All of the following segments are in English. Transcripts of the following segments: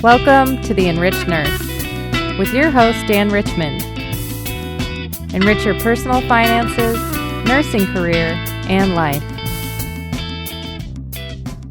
Welcome to the Enriched Nurse with your host, Dan Richmond. Enrich your personal finances, nursing career, and life.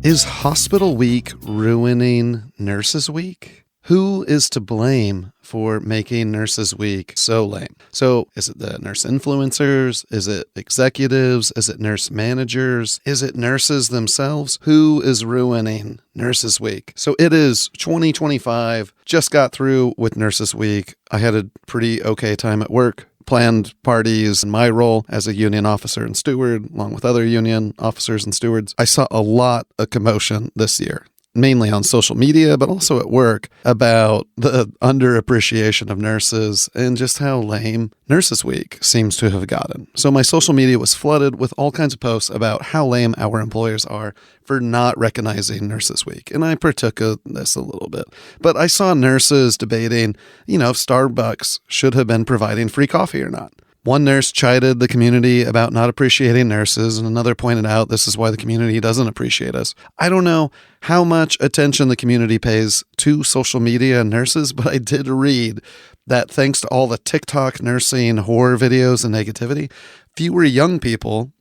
Is Hospital Week ruining Nurses Week? Who is to blame for making Nurses Week so lame? So is it the nurse influencers? Is it executives? Is it nurse managers? Is it nurses themselves? Who is ruining Nurses Week? So it is 2025, just got through with Nurses Week. I had a pretty okay time at work. Planned parties in my role as a union officer and steward, along with other union officers and stewards. I saw a lot of commotion this year, mainly on social media, but also at work, about the underappreciation of nurses and just how lame Nurses Week seems to have gotten. So my social media was flooded with all kinds of posts about how lame our employers are for not recognizing Nurses Week. And I partook of this a little bit. But I saw nurses debating, if Starbucks should have been providing free coffee or not. One nurse chided the community about not appreciating nurses, and another pointed out this is why the community doesn't appreciate us. I don't know how much attention the community pays to social media and nurses, but I did read that thanks to all the TikTok nursing horror videos and negativity, fewer young people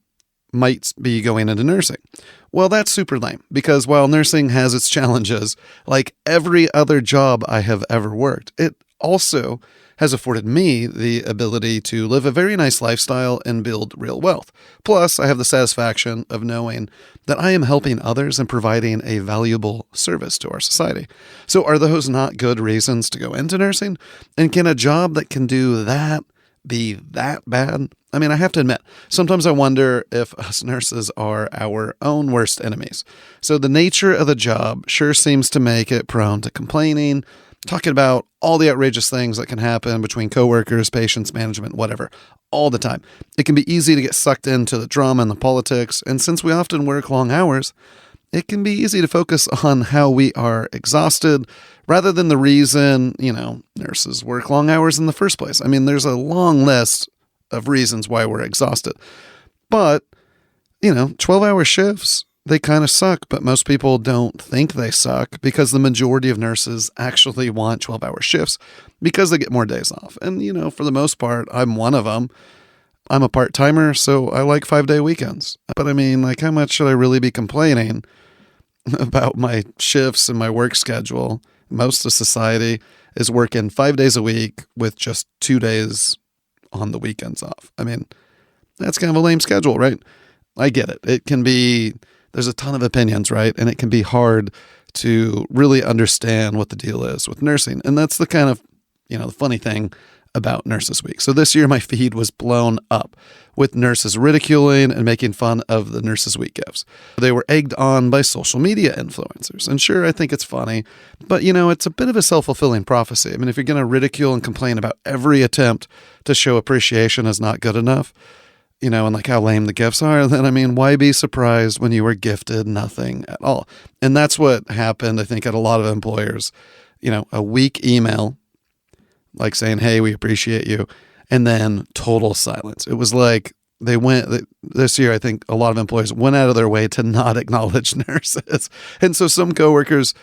might be going into nursing. Well, that's super lame, because while nursing has its challenges, like every other job I have ever worked, it also has afforded me the ability to live a very nice lifestyle and build real wealth. Plus, I have the satisfaction of knowing that I am helping others and providing a valuable service to our society. So are those not good reasons to go into nursing? And can a job that can do that be that bad? I mean, I have to admit, sometimes I wonder if us nurses are our own worst enemies. So the nature of the job sure seems to make it prone to complaining, talking about all the outrageous things that can happen between coworkers, patients, management, whatever, all the time. It can be easy to get sucked into the drama and the politics, and since we often work long hours, it can be easy to focus on how we are exhausted rather than the reason, nurses work long hours in the first place. I mean, there's a long list of reasons why we're exhausted. But, 12-hour shifts, they kind of suck, but most people don't think they suck because the majority of nurses actually want 12-hour shifts because they get more days off. And, for the most part, I'm one of them. I'm a part-timer, so I like 5-day weekends. But I mean, how much should I really be complaining about my shifts and my work schedule? Most of society is working 5 days a week with just 2 days on the weekends off. I mean, that's kind of a lame schedule, right? I get it. It can be... There's a ton of opinions, right? And it can be hard to really understand what the deal is with nursing. And that's the kind of, the funny thing about Nurses Week. So this year, my feed was blown up with nurses ridiculing and making fun of the Nurses Week gifts. They were egged on by social media influencers. And sure, I think it's funny, but, it's a bit of a self-fulfilling prophecy. I mean, if you're going to ridicule and complain about every attempt to show appreciation as not good enough, and how lame the gifts are, then, why be surprised when you were gifted nothing at all? And that's what happened, I think, at a lot of employers. A weak email, saying, hey, we appreciate you, and then total silence. It was like this year, I think a lot of employers went out of their way to not acknowledge nurses. And so some coworkers,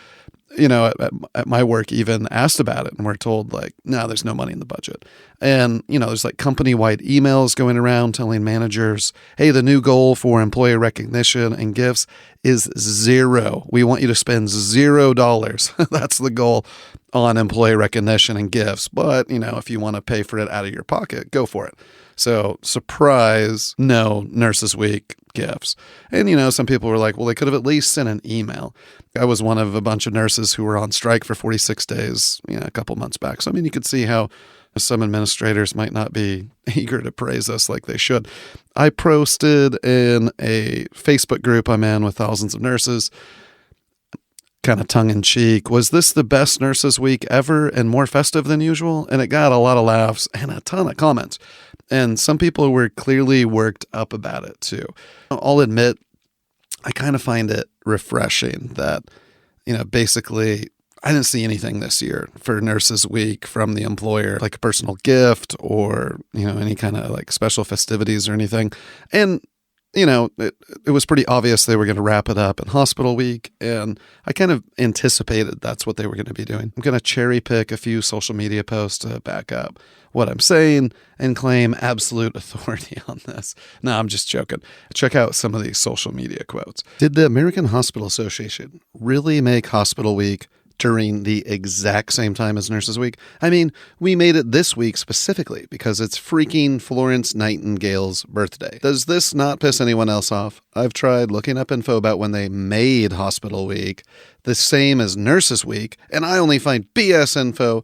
at my work even asked about it, and we're told no, there's no money in the budget. And, there's company-wide emails going around telling managers, hey, the new goal for employee recognition and gifts is $0. We want you to spend $0. That's the goal on employee recognition and gifts. But, if you want to pay for it out of your pocket, go for it. So, surprise, no Nurses Week gifts. And, some people were like, well, they could have at least sent an email. I was one of a bunch of nurses who were on strike for 46 days, a couple months back. So, you could see how some administrators might not be eager to praise us like they should. I posted in a Facebook group I'm in with thousands of nurses, kind of tongue-in-cheek, was this the best Nurses Week ever and more festive than usual? And it got a lot of laughs and a ton of comments. And some people were clearly worked up about it too. I'll admit, I kind of find it refreshing that, basically I didn't see anything this year for Nurses Week from the employer, like a personal gift or, any kind of special festivities or anything. And it was pretty obvious they were going to wrap it up in hospital week, and I kind of anticipated that's what they were going to be doing. I'm going to cherry pick a few social media posts to back up what I'm saying and claim absolute authority on this. No, I'm just joking. Check out some of these social media quotes. Did the American Hospital Association really make hospital week during the exact same time as Nurses Week? I mean, we made it this week specifically because it's freaking Florence Nightingale's birthday. Does this not piss anyone else off? I've tried looking up info about when they made Hospital Week the same as Nurses Week, and I only find BS info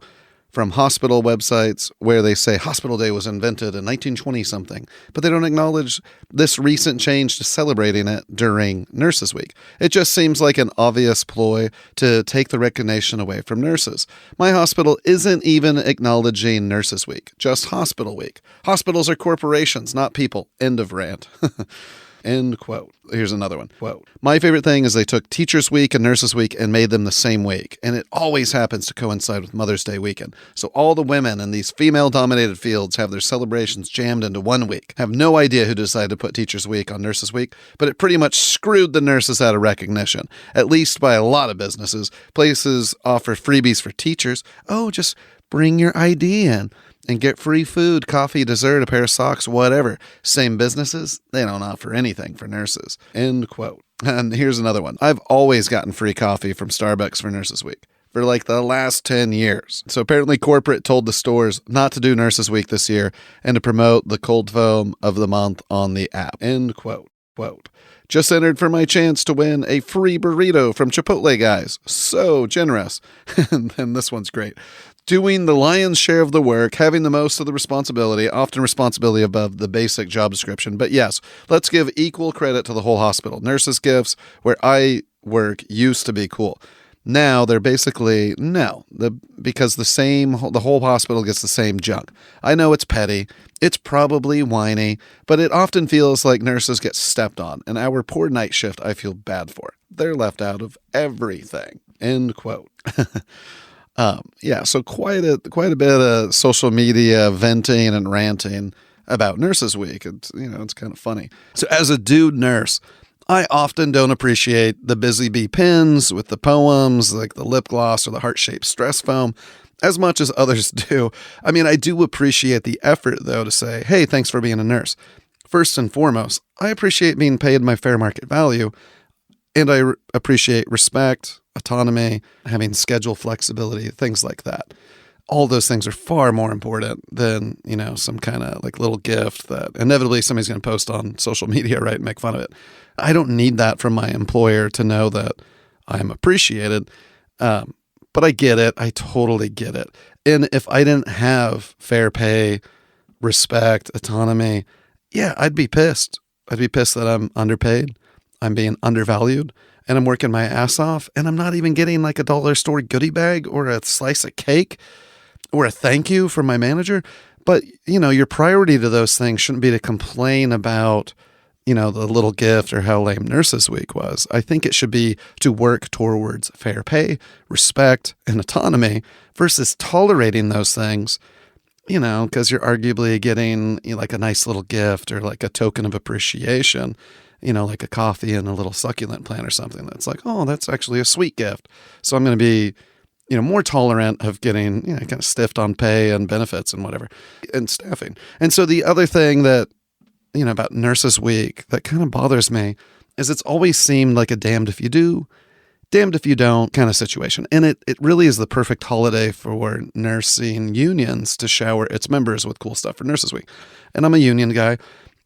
from hospital websites where they say Hospital Day was invented in 1920 something, but they don't acknowledge this recent change to celebrating it during Nurses Week. It just seems like an obvious ploy to take the recognition away from nurses. My hospital isn't even acknowledging Nurses Week, just Hospital Week. Hospitals are corporations, not people. End of rant. End quote. Here's another one. Quote. My favorite thing is they took Teachers Week and Nurses Week and made them the same week. And it always happens to coincide with Mother's Day weekend. So all the women in these female-dominated fields have their celebrations jammed into one week. Have no idea who decided to put Teachers Week on Nurses Week, but it pretty much screwed the nurses out of recognition, at least by a lot of businesses. Places offer freebies for teachers. Oh, just bring your ID in and get free food, coffee, dessert, a pair of socks, whatever. Same businesses, they don't offer anything for nurses. End quote. And here's another one. I've always gotten free coffee from Starbucks for Nurses Week for like the last 10 years. So apparently corporate told the stores not to do Nurses Week this year and to promote the cold foam of the month on the app. End quote. Quote. Just entered for my chance to win a free burrito from Chipotle guys. So generous. And then this one's great. Doing the lion's share of the work, having the most of the responsibility, often responsibility above the basic job description. But yes, let's give equal credit to the whole hospital. Nurses' gifts where I work used to be cool. Now they're basically because the whole hospital gets the same junk. I know it's petty, it's probably whiny, but it often feels like nurses get stepped on, and our poor night shift I feel bad for. They're left out of everything. End quote. So quite a bit of social media venting and ranting about Nurses Week. It's kind of funny. So as a dude nurse, I often don't appreciate the Busy Bee pins with the poems, like the lip gloss or the heart-shaped stress foam, as much as others do. I mean, I do appreciate the effort, though, to say, hey, thanks for being a nurse. First and foremost, I appreciate being paid my fair market value, and I appreciate respect, autonomy, having schedule flexibility, things like that. All those things are far more important than, some kind of like little gift that inevitably somebody's going to post on social media, right, and make fun of it. I don't need that from my employer to know that I'm appreciated. But I get it. I totally get it. And if I didn't have fair pay, respect, autonomy, I'd be pissed. I'd be pissed that I'm underpaid. I'm being undervalued, and I'm working my ass off, and I'm not even getting like a dollar store goodie bag or a slice of cake or a thank you from my manager. But, your priority to those things shouldn't be to complain about, the little gift or how lame Nurses Week was. I think it should be to work towards fair pay, respect, and autonomy versus tolerating those things, because you're arguably getting like a nice little gift or like a token of appreciation, like a coffee and a little succulent plant or something that's like, oh, that's actually a sweet gift. So I'm going to be, more tolerant of getting, kind of stiffed on pay and benefits and whatever and staffing. And so the other thing that, about Nurses Week that kind of bothers me is it's always seemed like a damned if you do, damned if you don't kind of situation. And it really is the perfect holiday for nursing unions to shower its members with cool stuff for Nurses Week. And I'm a union guy.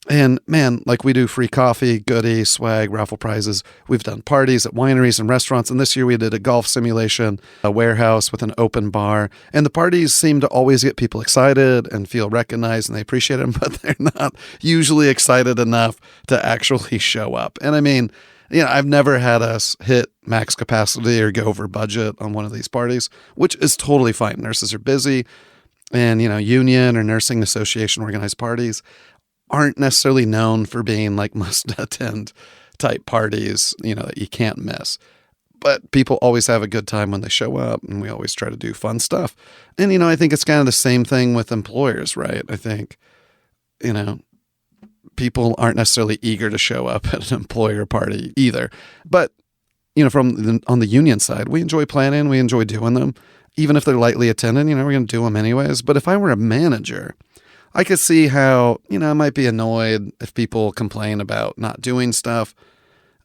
And man, like we do free coffee, goodie, swag, raffle prizes. We've done parties at wineries and restaurants. And this year we did a golf simulation, a warehouse with an open bar. And the parties seem to always get people excited and feel recognized and they appreciate them, but they're not usually excited enough to actually show up. And I mean, I've never had us hit max capacity or go over budget on one of these parties, which is totally fine. Nurses are busy and, union or nursing association organized parties aren't necessarily known for being like must attend type parties, that you can't miss. But people always have a good time when they show up, and we always try to do fun stuff. And, I think it's kind of the same thing with employers, right? I think, people aren't necessarily eager to show up at an employer party either. But, on the union side, we enjoy planning, we enjoy doing them. Even if they're lightly attended, we're going to do them anyways. But if I were a manager, I could see how, I might be annoyed if people complain about not doing stuff,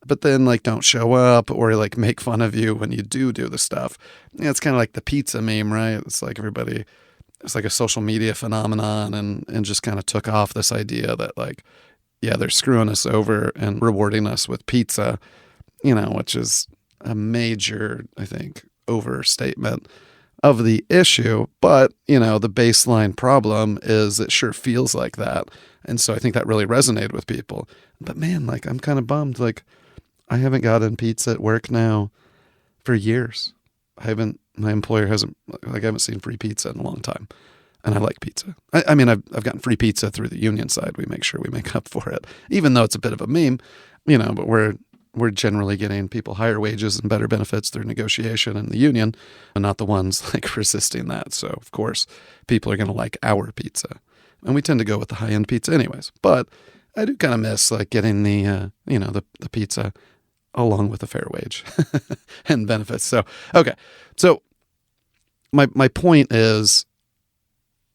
but then don't show up or make fun of you when you do the stuff. It's kind of like the pizza meme, right? It's like it's like a social media phenomenon and just kind of took off this idea that they're screwing us over and rewarding us with pizza, which is a major, I think, overstatement of the issue. But, the baseline problem is it sure feels like that. And so I think that really resonated with people. But man, I'm kind of bummed. I haven't gotten pizza at work now for years. My employer hasn't, I haven't seen free pizza in a long time. And I like pizza. I mean, I've gotten free pizza through the union side. We make sure we make up for it, even though it's a bit of a meme, but we're generally getting people higher wages and better benefits through negotiation in the union and not the ones resisting that. So of course people are going to like our pizza, and we tend to go with the high end pizza anyways. But I do kind of miss getting the pizza along with a fair wage and benefits. So, okay. So my point is,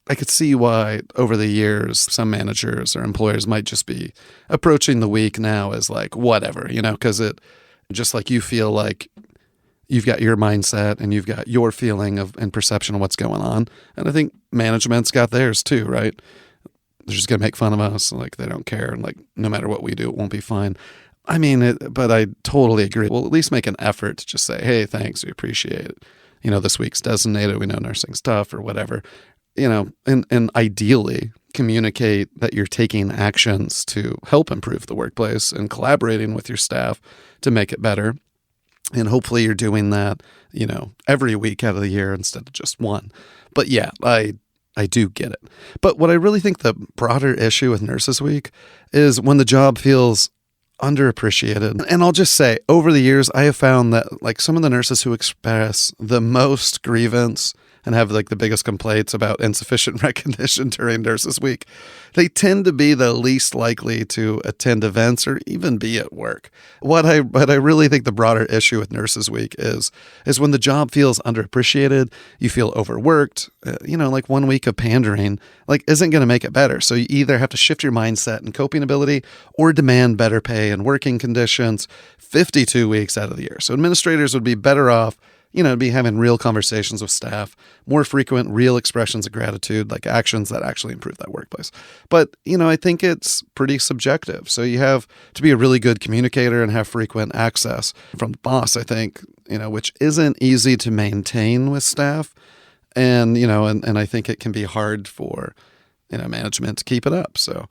I could see why over the years, some managers or employers might just be approaching the week now as whatever, because it just you feel like you've got your mindset and you've got your feeling of and perception of what's going on. And I think management's got theirs too, right? They're just going to make fun of us. They don't care. And no matter what we do, it won't be fine. I mean, but I totally agree. We'll at least make an effort to just say, hey, thanks. We appreciate it. This week's designated. We know nursing's tough or whatever. And ideally communicate that you're taking actions to help improve the workplace and collaborating with your staff to make it better. And hopefully you're doing that, every week out of the year instead of just one. But yeah, I do get it. But what I really think the broader issue with Nurses Week is when the job feels underappreciated. And I'll just say, over the years, I have found that some of the nurses who express the most grievance and have the biggest complaints about insufficient recognition during Nurses Week, they tend to be the least likely to attend events or even be at work. What I really think the broader issue with Nurses Week is when the job feels underappreciated, you feel overworked, 1 week of pandering, isn't going to make it better. So you either have to shift your mindset and coping ability or demand better pay and working conditions 52 weeks out of the year. So administrators would be better off be having real conversations with staff, more frequent, real expressions of gratitude, actions that actually improve that workplace. But, I think it's pretty subjective. So you have to be a really good communicator and have frequent access from the boss, I think, which isn't easy to maintain with staff. And, and I think it can be hard for, management to keep it up. So,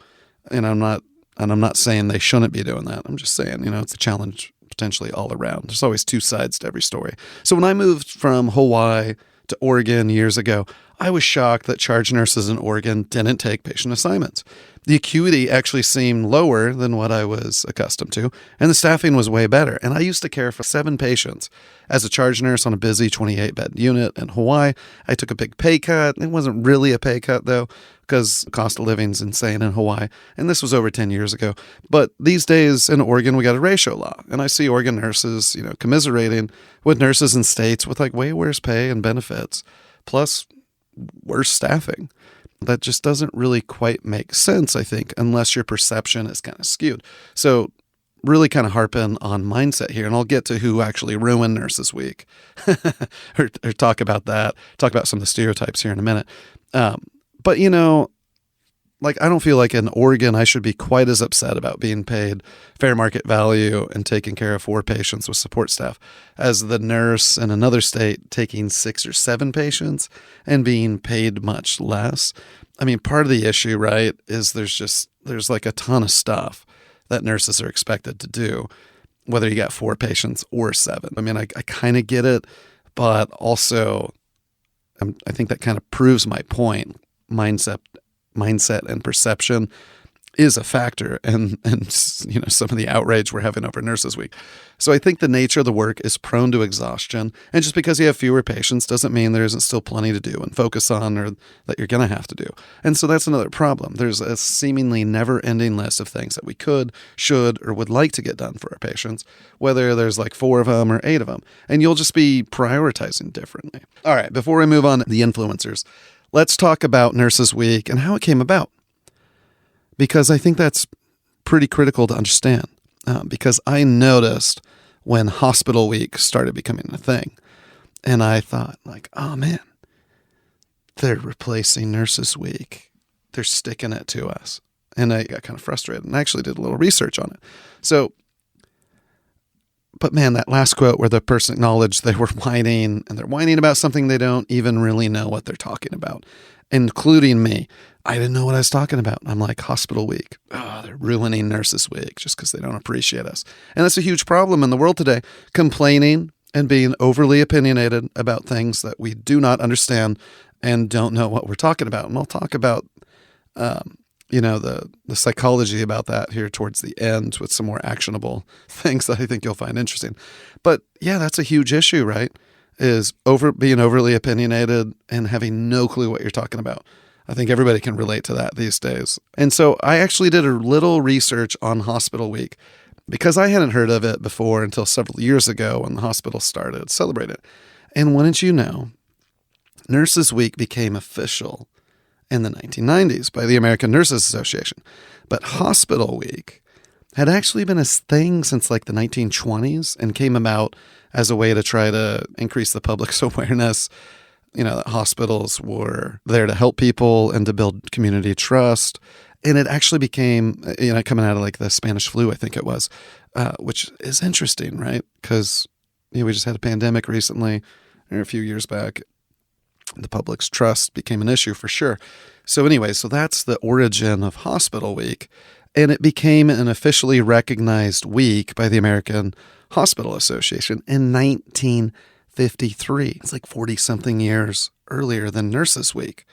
I'm not saying they shouldn't be doing that. I'm just saying, it's a challenge potentially all around. There's always two sides to every story. So when I moved from Hawaii to Oregon years ago, I was shocked that charge nurses in Oregon didn't take patient assignments. The acuity actually seemed lower than what I was accustomed to, and the staffing was way better. And I used to care for 7 patients as a charge nurse on a busy 28-bed unit in Hawaii. I took a big pay cut. It wasn't really a pay cut, though, because the cost of living is insane in Hawaii. And this was over 10 years ago. But these days in Oregon, we got a ratio law. And I see Oregon nurses, commiserating with nurses in states with way worse pay and benefits, plus worse staffing. That just doesn't really quite make sense, I think, unless your perception is kind of skewed. So really kind of harping on mindset here, and I'll get to who actually ruined Nurses Week or talk about that, talk about some of the stereotypes here in a minute. But, I don't feel like in Oregon I should be quite as upset about being paid fair market value and taking care of 4 patients with support staff as the nurse in another state taking 6 or 7 patients and being paid much less. I mean, part of the issue, right, is there's a ton of stuff that nurses are expected to do, whether you got 4 patients or 7. I mean, I kind of get it, but also I think that kind of proves my point. Mindset and perception is a factor and some of the outrage we're having over Nurses Week. So I think the nature of the work is prone to exhaustion, and just because you have fewer patients doesn't mean there isn't still plenty to do and focus on, or that you're going to have to do. And so that's another problem. There's a seemingly never-ending list of things that we could, should, or would like to get done for our patients, whether there's like 4 of them or 8 of them, and you'll just be prioritizing differently. All right, before we move on to the influencers, let's talk about Nurses Week and how it came about, because I think that's pretty critical to understand. Because I noticed when Hospital Week started becoming a thing, and I thought, like, oh man, they're replacing Nurses Week. They're sticking it to us. And I got kind of frustrated and actually did a little research on it. But man, that last quote where the person acknowledged they were whining, and they're whining about something they don't even really know what they're talking about, including me. I didn't know what I was talking about. I'm like, Hospital Week. Oh, they're ruining Nurses Week just because they don't appreciate us. And that's a huge problem in the world today, complaining and being overly opinionated about things that we do not understand and don't know what we're talking about. And I'll talk about, the psychology about that here towards the end with some more actionable things that I think you'll find interesting. But yeah, that's a huge issue, right? Is being overly opinionated and having no clue what you're talking about. I think everybody can relate to that these days. And so I actually did a little research on Hospital Week because I hadn't heard of it before until several years ago when the hospital started celebrating it. And wouldn't you know, Nurses Week became official in the 1990s by the American Nurses Association. But Hospital Week had actually been a thing since like the 1920s and came about as a way to try to increase the public's awareness, that hospitals were there to help people and to build community trust. And it actually became, coming out of like the Spanish flu, I think it was, which is interesting, right? Because we just had a pandemic recently, or a few years back. The public's trust became an issue for sure. So anyway, so that's the origin of Hospital Week. And it became an officially recognized week by the American Hospital Association in 1953. It's like 40-something years earlier than Nurses Week.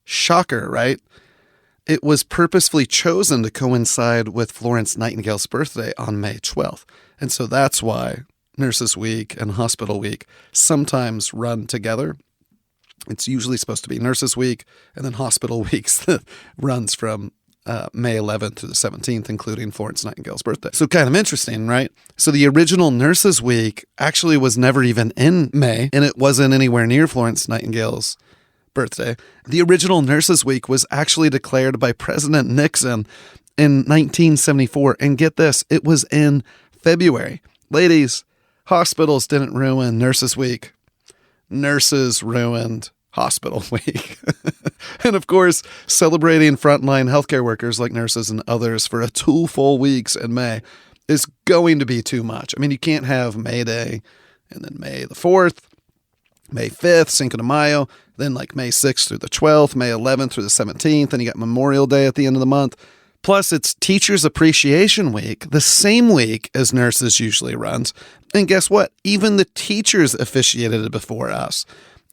Shocker, right? It was purposefully chosen to coincide with Florence Nightingale's birthday on May 12th. And so that's why Nurses Week and Hospital Week sometimes run together. It's usually supposed to be Nurses Week, and then Hospital Weeks that runs from May 11th through the 17th, including Florence Nightingale's birthday. So kind of interesting, right? So the original Nurses Week actually was never even in May, and it wasn't anywhere near Florence Nightingale's birthday. The original Nurses Week was actually declared by President Nixon in 1974, and get this, it was in February. Ladies, hospitals didn't ruin Nurses Week. Nurses ruined Hospital Week. And of course, celebrating frontline healthcare workers like nurses and others for 2 full weeks in May is going to be too much. I mean, you can't have May Day and then May the 4th, May 5th, Cinco de Mayo, then like May 6th through the 12th, May 11th through the 17th, and you got Memorial Day at the end of the month. Plus, it's Teachers Appreciation Week, the same week as nurses usually runs. And guess what? Even the teachers officiated it before us.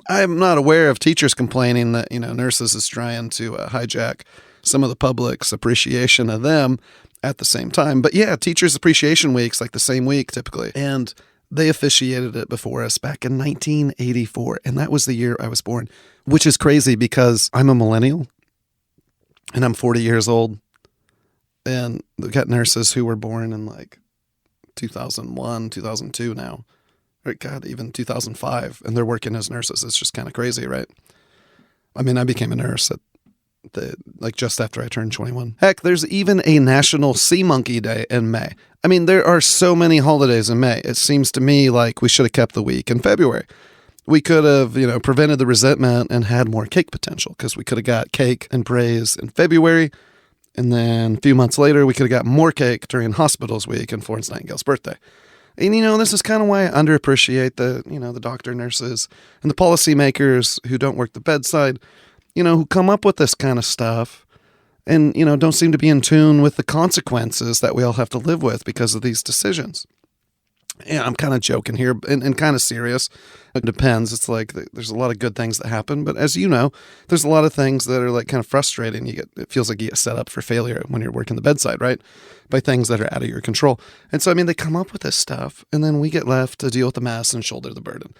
I'm not aware of teachers complaining that, nurses is trying to hijack some of the public's appreciation of them at the same time. But yeah, Teachers Appreciation Week's like the same week typically. And they officiated it before us back in 1984. And that was the year I was born, which is crazy because I'm a millennial and I'm 40 years old. And we've got nurses who were born in like 2001, 2002 now. Or God, even 2005. And they're working as nurses. It's just kind of crazy, right? I mean, I became a nurse at just after I turned 21. Heck, there's even a National Sea Monkey Day in May. I mean, there are so many holidays in May. It seems to me like we should have kept the week in February. We could have, prevented the resentment and had more cake potential because we could have got cake and praise in February. And then a few months later, we could have got more cake during Hospitals Week and Florence Nightingale's birthday. And, this is kind of why I underappreciate the doctor, nurses, and the policymakers who don't work the bedside, who come up with this kind of stuff and, don't seem to be in tune with the consequences that we all have to live with because of these decisions. And I'm kind of joking here and kind of serious. It depends. It's like there's a lot of good things that happen, but as you know, there's a lot of things that are like kind of frustrating. It feels like you get set up for failure when you're working the bedside, right? By things that are out of your control. And so, I mean, they come up with this stuff, and then we get left to deal with the mess and shoulder the burden.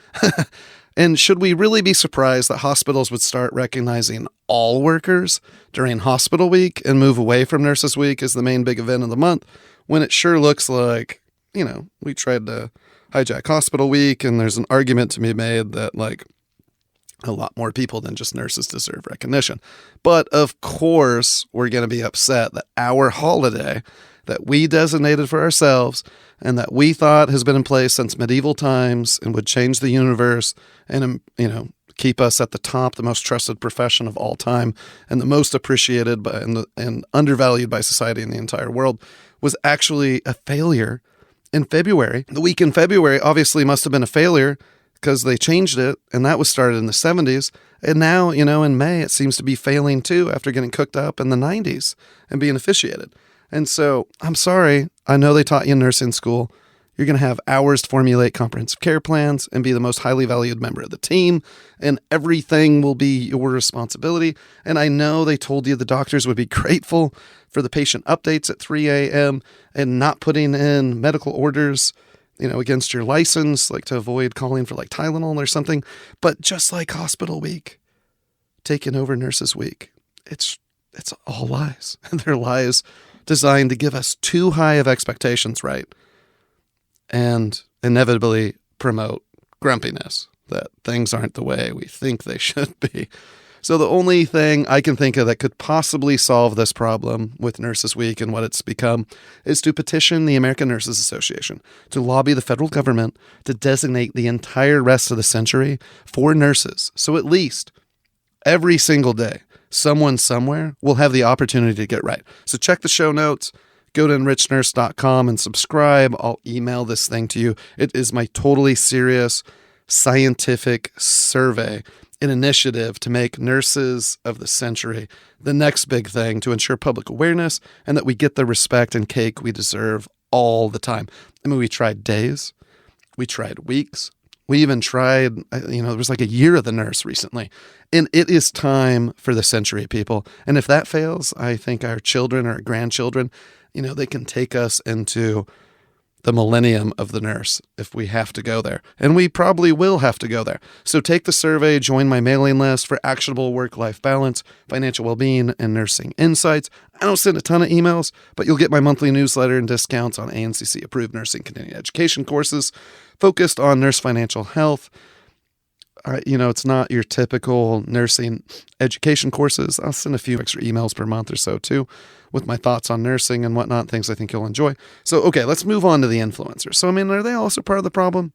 And should we really be surprised that hospitals would start recognizing all workers during hospital week and move away from Nurses Week as the main big event of the month, when it sure looks like, we tried to hijack hospital week, and there's an argument to be made that like a lot more people than just nurses deserve recognition. But of course, we're going to be upset that our holiday that we designated for ourselves and that we thought has been in place since medieval times and would change the universe and, keep us at the top, the most trusted profession of all time and the most appreciated by, and undervalued by society in the entire world, was actually a failure in February. The week in February obviously must have been a failure because they changed it, and that was started in the 70s. And now, in May, it seems to be failing too after getting cooked up in the 90s and being officiated. And so, I'm sorry, I know they taught you in nursing school. You're going to have hours to formulate comprehensive care plans and be the most highly valued member of the team, and everything will be your responsibility. And I know they told you the doctors would be grateful for the patient updates at 3 a.m. and not putting in medical orders, against your license, like to avoid calling for like Tylenol or something. But just like hospital week, taking over Nurses Week, it's all lies. And they're lies designed to give us too high of expectations, right? And inevitably promote grumpiness, that things aren't the way we think they should be. So the only thing I can think of that could possibly solve this problem with Nurses Week and what it's become is to petition the American Nurses Association to lobby the federal government to designate the entire rest of the century for nurses. So at least every single day, someone somewhere will have the opportunity to get right. So check the show notes. Go to enrichednurse.com and subscribe. I'll email this thing to you. It is my totally serious scientific survey, an initiative to make nurses of the century the next big thing to ensure public awareness and that we get the respect and cake we deserve all the time. I mean, we tried days. We tried weeks. We even tried, there was like a year of the nurse recently. And it is time for the century, people. And if that fails, I think our children or grandchildren, they can take us into the millennium of the nurse if we have to go there. And we probably will have to go there. So take the survey, join my mailing list for actionable work-life balance, financial well-being, and nursing insights. I don't send a ton of emails, but you'll get my monthly newsletter and discounts on ANCC-approved nursing continuing education courses focused on nurse financial health. It's not your typical nursing education courses. I'll send a few extra emails per month or so too with my thoughts on nursing and whatnot, things I think you'll enjoy. So, okay, let's move on to the influencers. So, are they also part of the problem?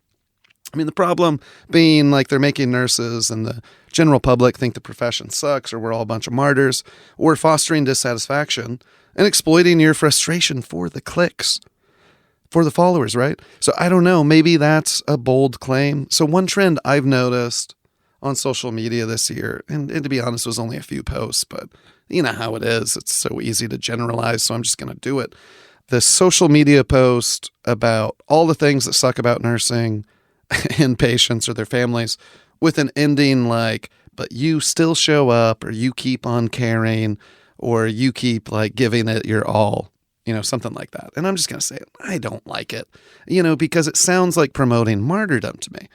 The problem being like they're making nurses and the general public think the profession sucks or we're all a bunch of martyrs, or fostering dissatisfaction and exploiting your frustration for the clicks, for the followers, right? So I don't know, maybe that's a bold claim. So one trend I've noticed on social media this year, and to be honest, it was only a few posts, but you know how it is. It's so easy to generalize, so I'm just going to do it. The social media post about all the things that suck about nursing and patients or their families with an ending like, but you still show up, or you keep on caring, or you keep like giving it your all. Something like that. And I'm just going to say it. I don't like it, because it sounds like promoting martyrdom to me.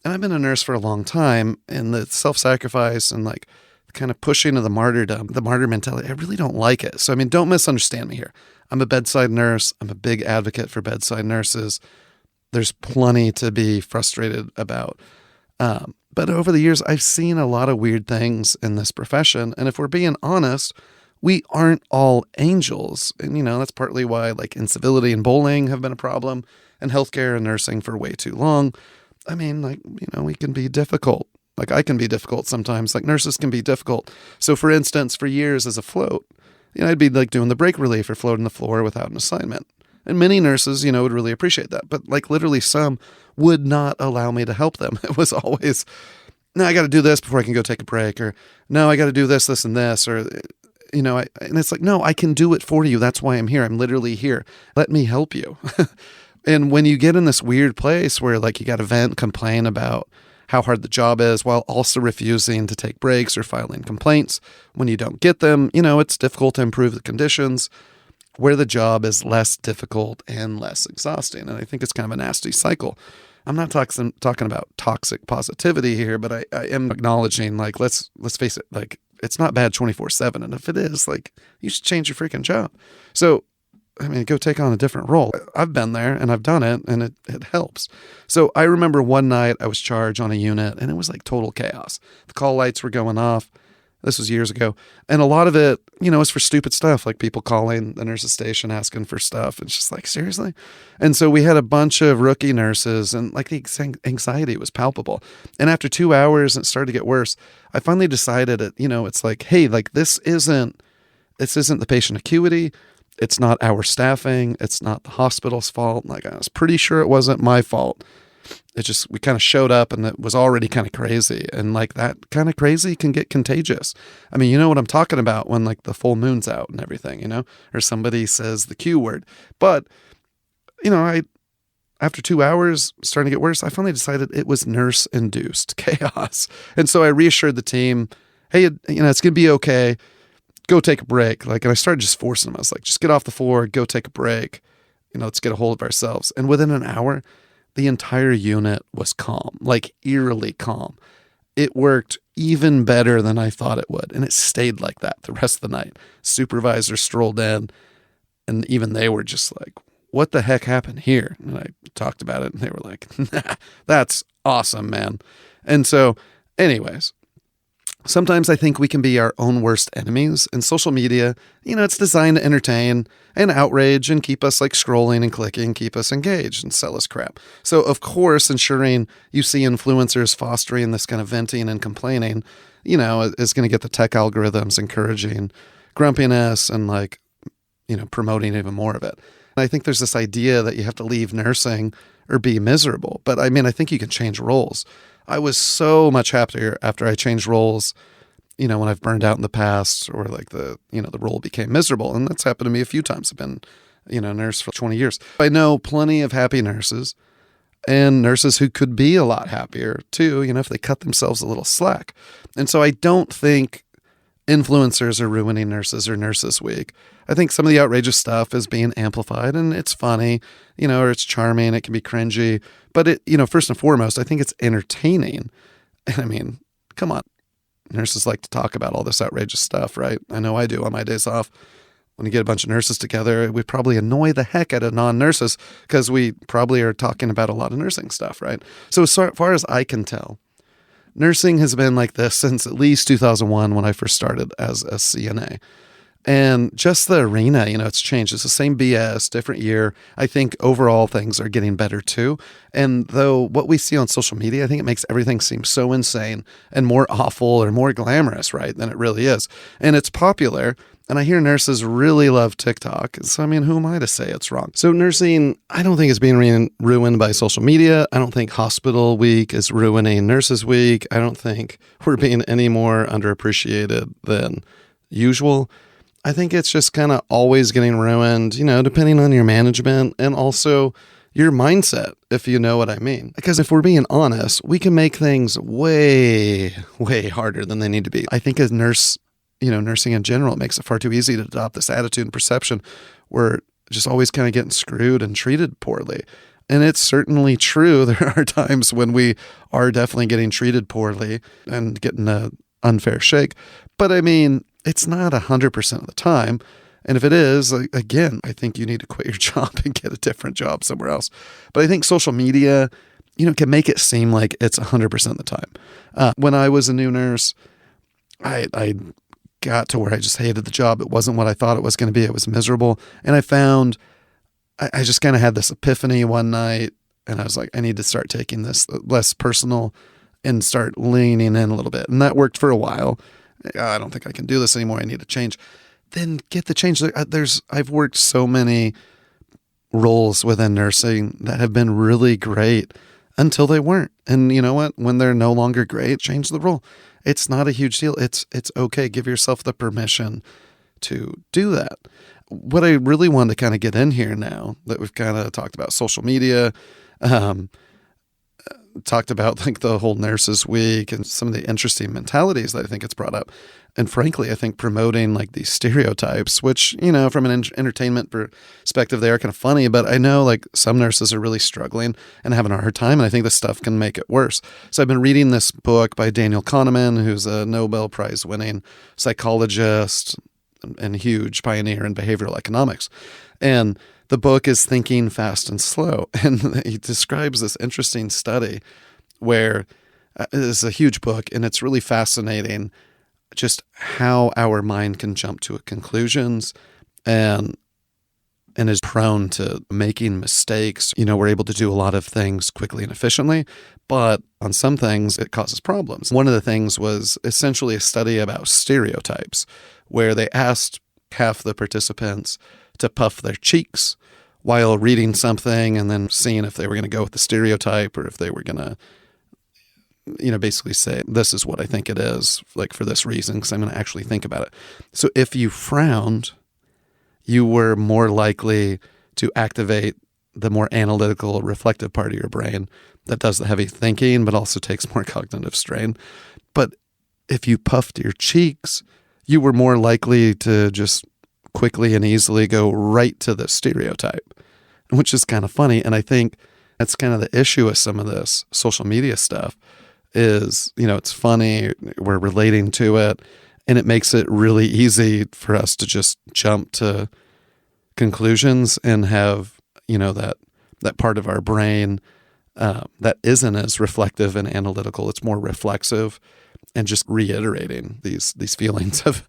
And I've been a nurse for a long time, and the self-sacrifice and like kind of pushing of the martyrdom, the martyr mentality, I really don't like it. So, don't misunderstand me here. I'm a bedside nurse. I'm a big advocate for bedside nurses. There's plenty to be frustrated about. But over the years, I've seen a lot of weird things in this profession. And if we're being honest, we aren't all angels. And, that's partly why like incivility and bullying have been a problem in healthcare and nursing for way too long. We can be difficult. Like I can be difficult sometimes, like nurses can be difficult. So for instance, for years as a float, I'd be like doing the break relief or floating the floor without an assignment. And many nurses, would really appreciate that. But like literally some would not allow me to help them. It was always, no, I got to do this before I can go take a break, or no, I got to do this, this, and this, or and it's like, no, I can do it for you. That's why I'm here. I'm literally here. Let me help you. And when you get in this weird place where like you got to vent, complain about how hard the job is while also refusing to take breaks or filing complaints when you don't get them, it's difficult to improve the conditions where the job is less difficult and less exhausting. And I think it's kind of a nasty cycle. I'm not talking about toxic positivity here, but I am acknowledging, like, let's face it, like, it's not bad 24/7. And if it is, like, you should change your freaking job. So, I mean, go take on a different role. I've been there and I've done it, and it helps. So I remember one night I was charged on a unit and it was like total chaos. The call lights were going off. This was years ago. And a lot of it, is for stupid stuff, like people calling the nurse's station asking for stuff. It's just like, seriously? And so we had a bunch of rookie nurses, and like the anxiety was palpable. And after 2 hours, and it started to get worse, I finally decided it's like, hey, like this isn't the patient acuity. It's not our staffing. It's not the hospital's fault. Like, I was pretty sure it wasn't my fault. It just, we kind of showed up and it was already kind of crazy. And like that kind of crazy can get contagious. I mean, you know what I'm talking about when like the full moon's out and everything, or somebody says the Q word. But, after 2 hours starting to get worse, I finally decided it was nurse induced chaos. And so I reassured the team, hey, it's going to be okay. Go take a break. Like, and I started just forcing them. I was like, just get off the floor, go take a break. Let's get a hold of ourselves. And within an hour, the entire unit was calm, like eerily calm. It worked even better than I thought it would. And it stayed like that the rest of the night. Supervisor strolled in, and even they were just like, what the heck happened here? And I talked about it, and they were like, nah, that's awesome, man. And so, anyways, sometimes I think we can be our own worst enemies. And social media, it's designed to entertain and outrage and keep us like scrolling and clicking, keep us engaged and sell us crap. So, of course, ensuring you see influencers fostering this kind of venting and complaining, is going to get the tech algorithms encouraging grumpiness and like, promoting even more of it. And I think there's this idea that you have to leave nursing or be miserable. But I mean, I think you can change roles. I was so much happier after I changed roles, when I've burned out in the past, or like the role became miserable. And that's happened to me a few times. I've been, a nurse for 20 years. I know plenty of happy nurses and nurses who could be a lot happier too, if they cut themselves a little slack. And so I don't think influencers are ruining nurses or Nurses Week. I think some of the outrageous stuff is being amplified, and it's funny, or it's charming. It can be cringy, but it, first and foremost, I think it's entertaining. And I mean, come on. Nurses like to talk about all this outrageous stuff, right? I know I do on my days off. When you get a bunch of nurses together, we probably annoy the heck out of non-nurses because we probably are talking about a lot of nursing stuff, right? So as far as I can tell, nursing has been like this since at least 2001 when I first started as a CNA. And just the arena, it's changed. It's the same BS, different year. I think overall things are getting better too. And though what we see on social media, I think it makes everything seem so insane and more awful or more glamorous, right, than it really is. And it's popular. And I hear nurses really love TikTok. So, I mean, who am I to say it's wrong? So nursing, I don't think it's being ruined by social media. I don't think Hospital Week is ruining Nurses Week. I don't think we're being any more underappreciated than usual. I think it's just kind of always getting ruined, depending on your management and also your mindset, if you know what I mean. Because if we're being honest, we can make things way, way harder than they need to be. I think as nursing in general, it makes it far too easy to adopt this attitude and perception where just always kind of getting screwed and treated poorly. And it's certainly true. There are times when we are definitely getting treated poorly and getting an unfair shake. But I mean, it's not 100% of the time. And if it is, again, I think you need to quit your job and get a different job somewhere else. But I think social media, can make it seem like it's 100% of the time. When I was a new nurse, I got to where I just hated the job. It wasn't what I thought it was going to be. It was miserable. And I found I just kind of had this epiphany one night, and I was like, I need to start taking this less personal and start leaning in a little bit. And that worked for a while. I don't think I can do this anymore. I need to change. Then get the change. I've worked so many roles within nursing that have been really great until they weren't. And you know what? When they're no longer great, change the role. It's not a huge deal. It's okay. Give yourself the permission to do that. what I really want to kind of get in here now that we've kind of talked about social media, talked about like the whole Nurses Week and some of the interesting mentalities that I think it's brought up. And frankly, I think promoting like these stereotypes, which, from an entertainment perspective, they are kind of funny, but I know like some nurses are really struggling and having a hard time. And I think this stuff can make it worse. So I've been reading this book by Daniel Kahneman, who's a Nobel Prize winning psychologist and huge pioneer in behavioral economics. And the book is Thinking Fast and Slow. And he describes this interesting study where it's a huge book and it's really fascinating just how our mind can jump to conclusions and is prone to making mistakes. We're able to do a lot of things quickly and efficiently, but on some things it causes problems. One of the things was essentially a study about stereotypes where they asked half the participants to puff their cheeks while reading something and then seeing if they were going to go with the stereotype or if they were going to basically say, this is what I think it is, like for this reason, because I'm going to actually think about it. So if you frowned, you were more likely to activate the more analytical, reflective part of your brain that does the heavy thinking, but also takes more cognitive strain. But if you puffed your cheeks, you were more likely to just quickly and easily go right to the stereotype, which is kind of funny. And I think that's kind of the issue with some of this social media stuff is, it's funny, we're relating to it, and it makes it really easy for us to just jump to conclusions and have, that part of our brain that isn't as reflective and analytical. It's more reflexive and just reiterating these feelings of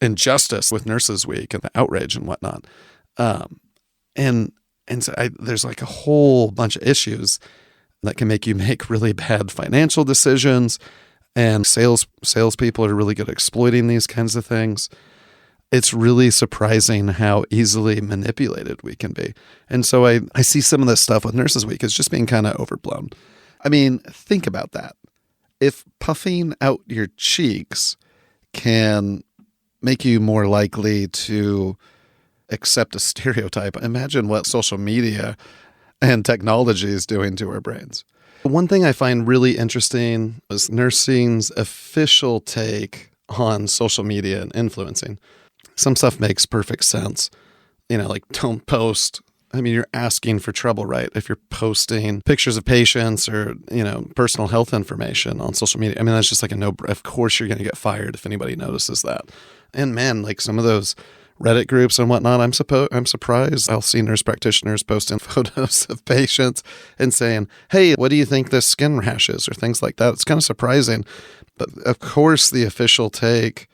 injustice with Nurses Week and the outrage and whatnot. And so there's like a whole bunch of issues that can make you make really bad financial decisions, and salespeople are really good at exploiting these kinds of things. It's really surprising how easily manipulated we can be. And so I see some of this stuff with Nurses Week as just being kind of overblown. I mean, think about that. If puffing out your cheeks can make you more likely to accept a stereotype, imagine what social media and technology is doing to our brains. One thing I find really interesting is nursing's official take on social media and influencing. Some stuff makes perfect sense. Like don't post. I mean, you're asking for trouble, right? If you're posting pictures of patients or, personal health information on social media. I mean, that's just like of course you're going to get fired if anybody notices that. And man, like some of those Reddit groups and whatnot, I'm surprised I'll see nurse practitioners posting photos of patients and saying, hey, what do you think this skin rash is, or things like that. It's kind of surprising. But of course, the official take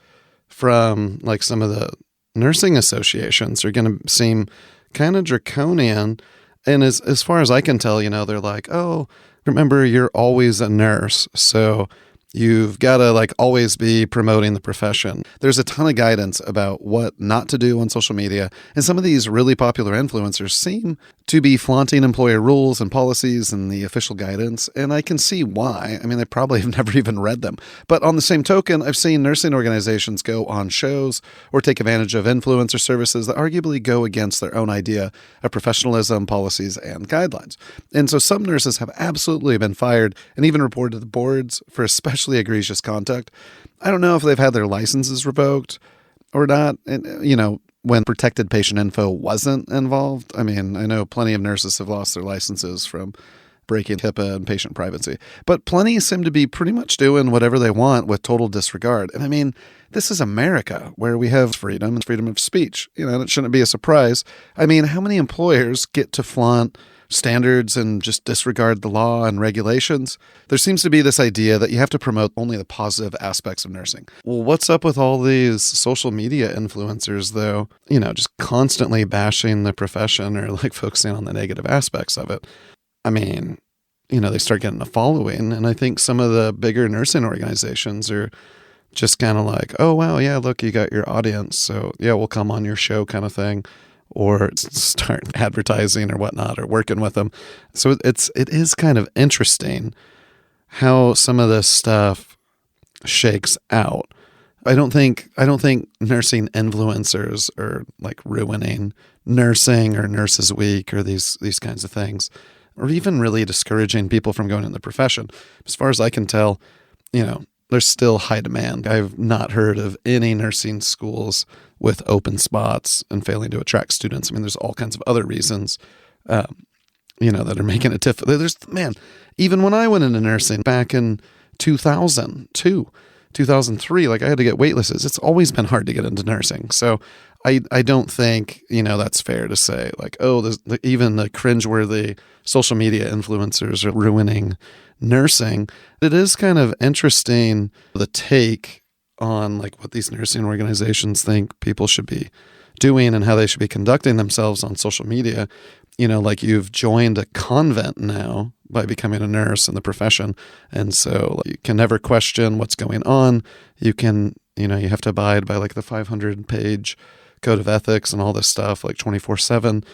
from like some of the nursing associations are going to seem kind of draconian. And as far as I can tell, they're like, oh, remember, you're always a nurse, so you've got to like always be promoting the profession. There's a ton of guidance about what not to do on social media. And some of these really popular influencers seem to be flaunting employer rules and policies and the official guidance. And I can see why. I mean, they probably have never even read them. But on the same token, I've seen nursing organizations go on shows or take advantage of influencer services that arguably go against their own idea of professionalism, policies, and guidelines. And so some nurses have absolutely been fired and even reported to the boards for especially egregious conduct. I don't know if they've had their licenses revoked or not. And, when protected patient info wasn't involved. I mean, I know plenty of nurses have lost their licenses from breaking HIPAA and patient privacy, but plenty seem to be pretty much doing whatever they want with total disregard. And I mean, this is America where we have freedom and freedom of speech. And it shouldn't be a surprise. I mean, how many employers get to flaunt standards and just disregard the law and regulations? There seems to be this idea that you have to promote only the positive aspects of nursing. Well, what's up with all these social media influencers, though, just constantly bashing the profession or like focusing on the negative aspects of it? I mean, they start getting a following. And I think some of the bigger nursing organizations are just kind of like, oh, wow, yeah, look, you got your audience. So yeah, we'll come on your show kind of thing. Or start advertising or whatnot, or working with them. So it is kind of interesting how some of this stuff shakes out. I don't think nursing influencers are like ruining nursing or Nurses Week or these kinds of things, or even really discouraging people from going in the profession. As far as I can tell, there's still high demand. I've not heard of any nursing schools with open spots and failing to attract students. I mean, there's all kinds of other reasons, that are making it difficult. Even when I went into nursing back in 2002, 2003, like I had to get waitlists. It's always been hard to get into nursing. So I don't think, that's fair to say like, oh, even the cringeworthy social media influencers are ruining nursing. It is kind of interesting, the take on like what these nursing organizations think people should be doing and how they should be conducting themselves on social media. Like you've joined a convent now by becoming a nurse in the profession. And so you can never question what's going on. You can, you have to abide by like the 500-page code of ethics and all this stuff like 24/7.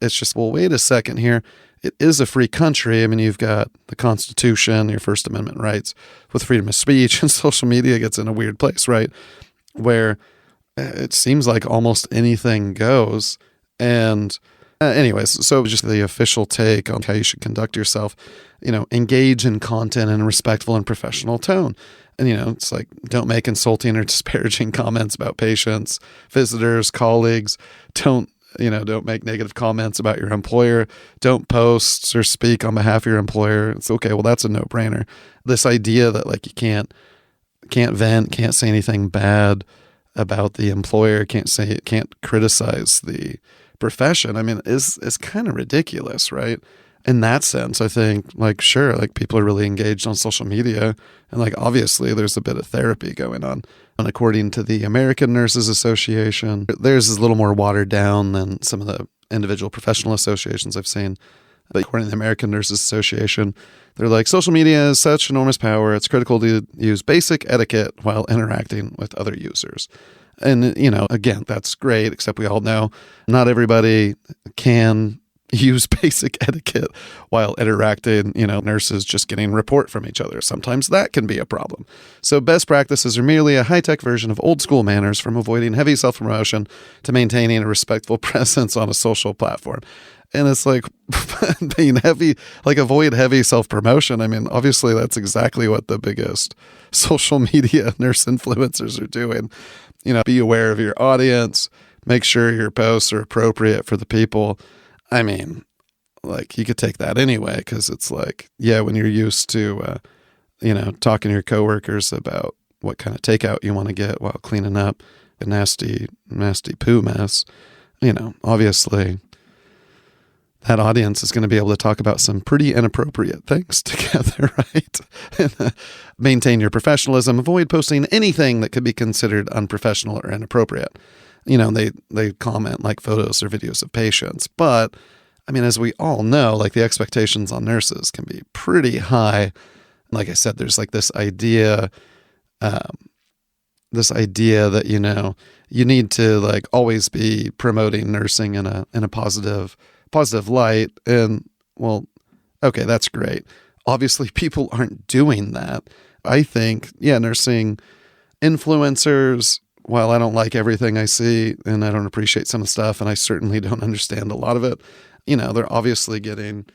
It's just, well, wait a second here. It is a free country. I mean, you've got the Constitution, your First Amendment rights with freedom of speech, and social media gets in a weird place, right? Where it seems like almost anything goes. And anyways, so just the official take on how you should conduct yourself, engage in content in a respectful and professional tone. And, it's like, don't make insulting or disparaging comments about patients, visitors, colleagues. Don't make negative comments about your employer. Don't post or speak on behalf of your employer. It's okay. Well, that's a no-brainer. This idea that like you can't vent, can't say anything bad about the employer, can't criticize the profession. I mean, is kind of ridiculous, right? In that sense, I think like, sure, like people are really engaged on social media and like, obviously there's a bit of therapy going on. And according to the American Nurses Association, theirs is a little more watered down than some of the individual professional associations I've seen. But according to the American Nurses Association, they're like, social media is such enormous power. It's critical to use basic etiquette while interacting with other users. And, again, that's great, except we all know not everybody can use basic etiquette while interacting, nurses just getting report from each other. Sometimes that can be a problem. So best practices are merely a high-tech version of old school manners, from avoiding heavy self-promotion to maintaining a respectful presence on a social platform. And it's like being heavy, like avoid heavy self-promotion. I mean, obviously that's exactly what the biggest social media nurse influencers are doing. Be aware of your audience, make sure your posts are appropriate for the people. I mean, like you could take that anyway, because it's like, yeah, when you're used to, talking to your coworkers about what kind of takeout you want to get while cleaning up a nasty, nasty poo mess, obviously that audience is going to be able to talk about some pretty inappropriate things together, right? And, maintain your professionalism. Avoid posting anything that could be considered unprofessional or inappropriate. They comment like photos or videos of patients. But, I mean, as we all know, like the expectations on nurses can be pretty high. Like I said, there's like this idea that, you need to like always be promoting nursing in a positive light. And well, okay, that's great. Obviously people aren't doing that. I think, nursing influencers, while I don't like everything I see and I don't appreciate some of the stuff, and I certainly don't understand a lot of it, they're obviously getting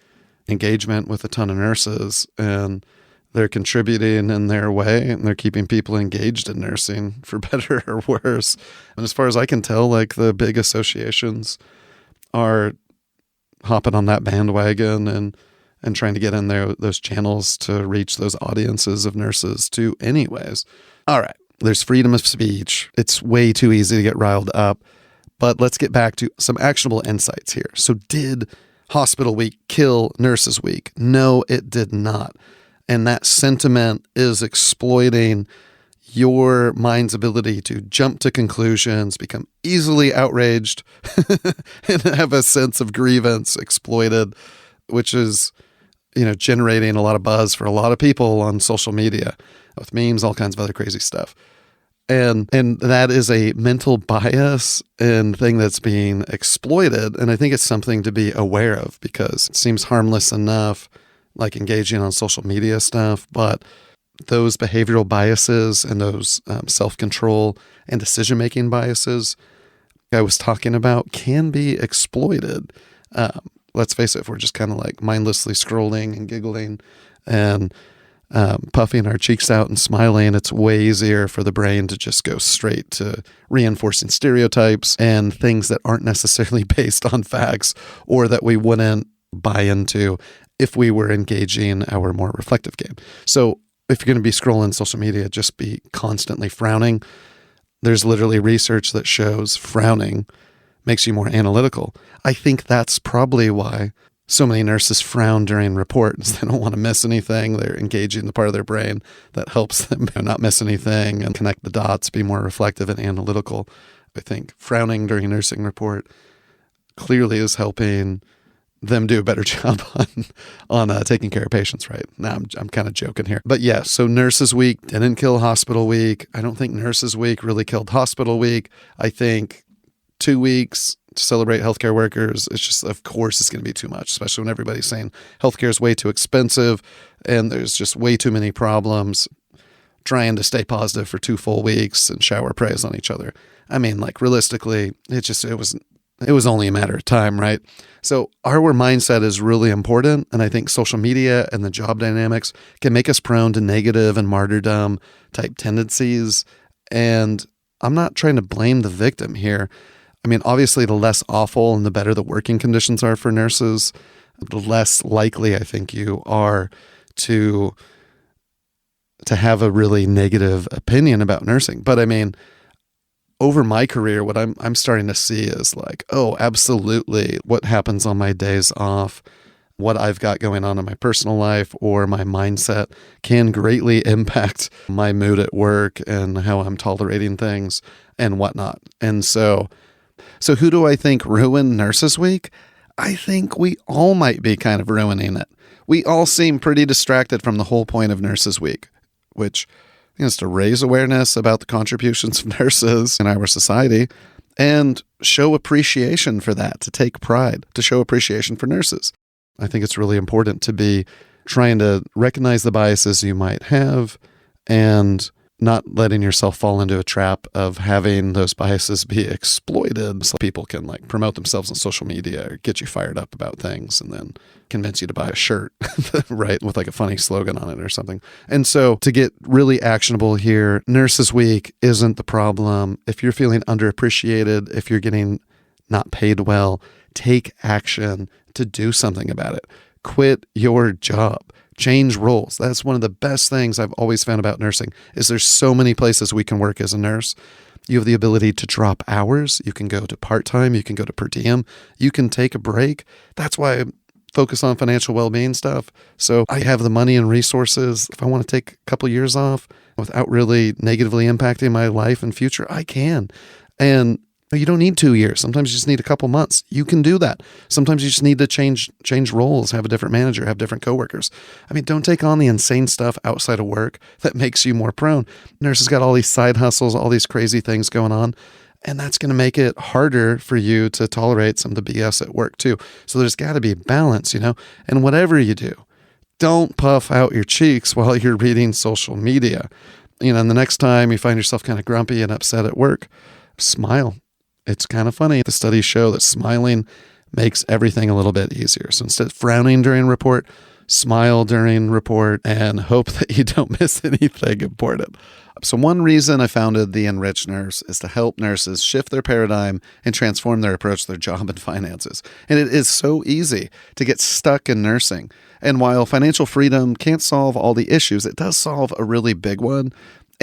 engagement with a ton of nurses and they're contributing in their way and they're keeping people engaged in nursing for better or worse. And as far as I can tell, like the big associations are hopping on that bandwagon and trying to get in there, those channels to reach those audiences of nurses too anyways. All right. There's freedom of speech. It's way too easy to get riled up, but let's get back to some actionable insights here. So did Hospital Week kill Nurses Week? No, it did not. And that sentiment is exploiting your mind's ability to jump to conclusions, become easily outraged, and have a sense of grievance exploited, which is, generating a lot of buzz for a lot of people on social media with memes, all kinds of other crazy stuff. And that is a mental bias and thing that's being exploited. And I think it's something to be aware of because it seems harmless enough, like engaging on social media stuff, but those behavioral biases and those self-control and decision-making biases I was talking about can be exploited. Let's face it, if we're just kind of like mindlessly scrolling and giggling and puffing our cheeks out and smiling, it's way easier for the brain to just go straight to reinforcing stereotypes and things that aren't necessarily based on facts or that we wouldn't buy into if we were engaging our more reflective game. So if you're going to be scrolling social media, just be constantly frowning. There's literally research that shows frowning makes you more analytical. I think that's probably why so many nurses frown during reports. They don't want to miss anything. They're engaging the part of their brain that helps them not miss anything and connect the dots, be more reflective and analytical. I think frowning during a nursing report clearly is helping them do a better job on taking care of patients, right? Now, I'm kind of joking here. But yeah, so Nurses Week didn't kill Hospital Week. I don't think Nurses Week really killed Hospital Week. I think 2 weeks to celebrate healthcare workers, it's just, of course, it's going to be too much, especially when everybody's saying healthcare is way too expensive and there's just way too many problems. Trying to stay positive for 2 full weeks and shower praise on each other. I mean, like realistically, it was only a matter of time, right? So our mindset is really important. And I think social media and the job dynamics can make us prone to negative and martyrdom type tendencies. And I'm not trying to blame the victim here. I mean, obviously, the less awful and the better the working conditions are for nurses, the less likely I think you are to have a really negative opinion about nursing. But I mean, over my career, what I'm starting to see is like, oh, absolutely, what happens on my days off, what I've got going on in my personal life or my mindset can greatly impact my mood at work and how I'm tolerating things and whatnot. And so who do I think ruined Nurses Week? I think we all might be kind of ruining it. We all seem pretty distracted from the whole point of Nurses Week, which is to raise awareness about the contributions of nurses in our society and show appreciation for that, to take pride, to show appreciation for nurses. I think it's really important to be trying to recognize the biases you might have and not letting yourself fall into a trap of having those biases be exploited so people can like promote themselves on social media or get you fired up about things and then convince you to buy a shirt, right, with like a funny slogan on it or something. And so to get really actionable here, Nurses Week isn't the problem. If you're feeling underappreciated, if you're getting not paid well, take action to do something about it. Quit your job. Change roles. That's one of the best things I've always found about nursing is there's so many places we can work as a nurse. You have the ability to drop hours. You can go to part-time. You can go to per diem. You can take a break. That's why I focus on financial well-being stuff. So I have the money and resources. If I want to take a couple years off without really negatively impacting my life and future, I can. And you don't need 2 years. Sometimes you just need a couple months. You can do that. Sometimes you just need to change roles, have a different manager, have different coworkers. I mean, don't take on the insane stuff outside of work that makes you more prone. Nurses got all these side hustles, all these crazy things going on, and that's going to make it harder for you to tolerate some of the BS at work too. So there's got to be balance, and whatever you do, don't puff out your cheeks while you're reading social media. And the next time you find yourself kind of grumpy and upset at work, smile. It's kind of funny. The studies show that smiling makes everything a little bit easier. So instead of frowning during report, smile during report and hope that you don't miss anything important. So one reason I founded the Enriched Nurse is to help nurses shift their paradigm and transform their approach to their job and finances. And it is so easy to get stuck in nursing. And while financial freedom can't solve all the issues, it does solve a really big one.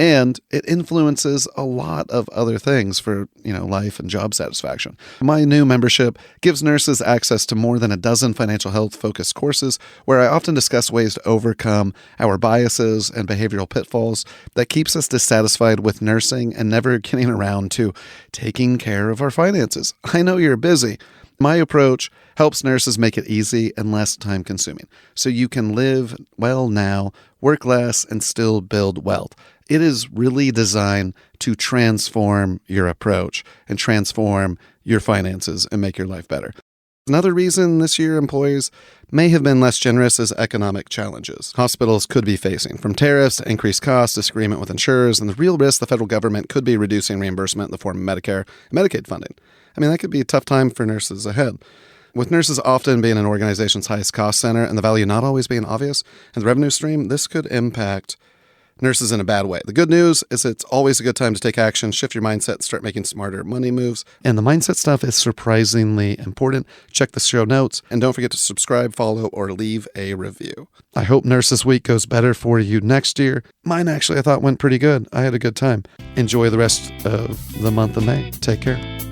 And it influences a lot of other things for, life and job satisfaction. My new membership gives nurses access to more than a dozen financial health-focused courses where I often discuss ways to overcome our biases and behavioral pitfalls that keeps us dissatisfied with nursing and never getting around to taking care of our finances. I know you're busy. My approach helps nurses make it easy and less time-consuming so you can live well now, work less, and still build wealth. It is really designed to transform your approach and transform your finances and make your life better. Another reason this year employers may have been less generous is economic challenges hospitals could be facing, from tariffs to increased costs, disagreement with insurers, and the real risk the federal government could be reducing reimbursement in the form of Medicare and Medicaid funding. I mean, that could be a tough time for nurses ahead. With nurses often being an organization's highest cost center and the value not always being obvious in the revenue stream, this could impact nurses in a bad way. The good news is it's always a good time to take action, shift your mindset, start making smarter money moves. And the mindset stuff is surprisingly important. Check the show notes and don't forget to subscribe, follow, or leave a review. I hope Nurses Week goes better for you next year. Mine actually I thought went pretty good. I had a good time. Enjoy the rest of the month of May. Take care.